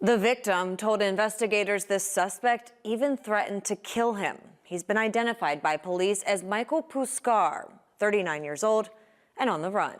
The victim told investigators the suspect even threatened to kill him. He's been identified by police as Michael Puskar, 39 years old and on the run.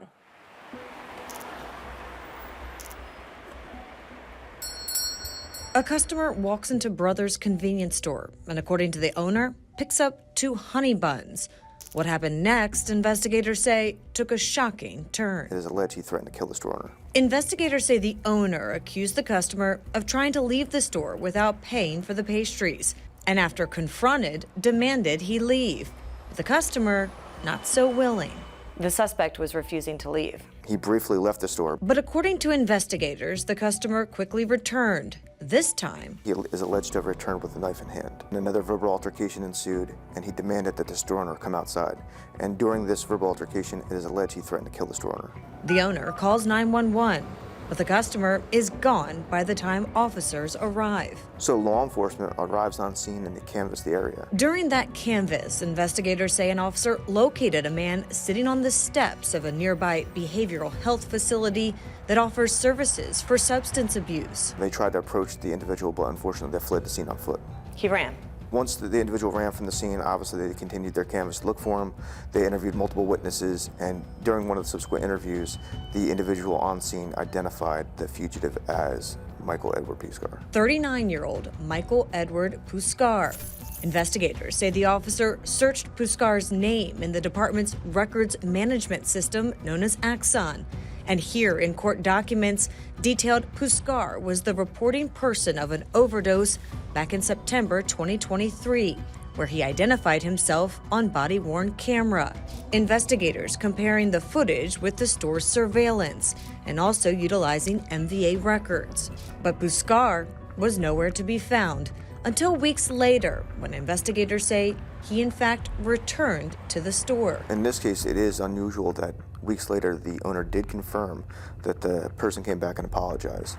A customer walks into Brothers convenience store and, according to the owner, picks up 2 honey buns. What happened next, investigators say, took a shocking turn. It is alleged he threatened to kill the store owner. Investigators say the owner accused the customer of trying to leave the store without paying for the pastries, and after confronted, demanded he leave. The customer, not so willing. The suspect was refusing to leave. He briefly left the store. But according to investigators, the customer quickly returned. This time, he is alleged to have returned with a knife in hand. Another verbal altercation ensued, and he demanded that the store owner come outside. And during this verbal altercation, it is alleged he threatened to kill the store owner. The owner calls 911, but the customer is gone by the time officers arrive. So law enforcement arrives on scene and they canvass the area. During that canvass, investigators say an officer located a man sitting on the steps of a nearby behavioral health facility that offers services for substance abuse. They tried to approach the individual, but unfortunately they fled the scene on foot. He ran. Once the individual ran from the scene, obviously they continued their canvass to look for him. They interviewed multiple witnesses, and during one of the subsequent interviews, the individual on scene identified the fugitive as Michael Edward Puskar. 39-year-old Michael Edward Puskar. Investigators say the officer searched Puskar's name in the department's records management system known as Axon. And here in court documents detailed Puskar was the reporting person of an overdose back in September 2023, where he identified himself on body-worn camera. Investigators comparing the footage with the store's surveillance and also utilizing MVA records. But Puskar was nowhere to be found until weeks later, when investigators say he in fact returned to the store. In this case, it is unusual that weeks later the owner did confirm that the person came back and apologized.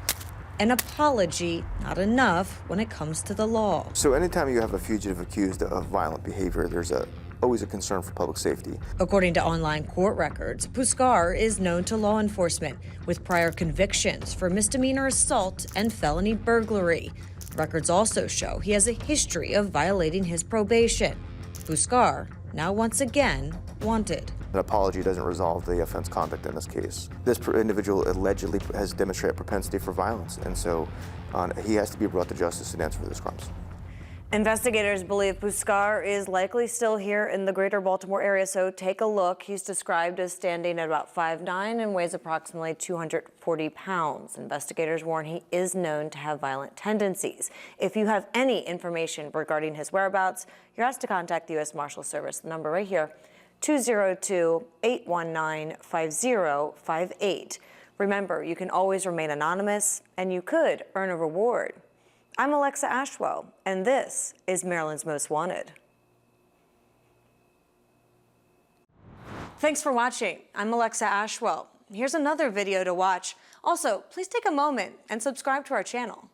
An apology not enough when it comes to the law. So anytime you have a fugitive accused of violent behavior, there's always a concern for public safety. According to online court records, Puskar is known to law enforcement with prior convictions for misdemeanor assault and felony burglary. Records also show he has a history of violating his probation. Puskar, now once again wanted. An apology doesn't resolve the offense conduct in this case. This individual allegedly has demonstrated propensity for violence, and so he has to be brought to justice and answer for those crimes. Investigators believe Puskar is likely still here in the greater Baltimore area, so take a look. He's described as standing at about 5'9" and weighs approximately 240 pounds. Investigators warn he is known to have violent tendencies. If you have any information regarding his whereabouts, you're asked to contact the U.S. Marshals Service. The number right here, 202-819-5058. Remember, you can always remain anonymous, and you could earn a reward. I'm Alexa Ashwell, and this is Maryland's Most Wanted. Thanks for watching. I'm Alexa Ashwell. Here's another video to watch. Also, please take a moment and subscribe to our channel.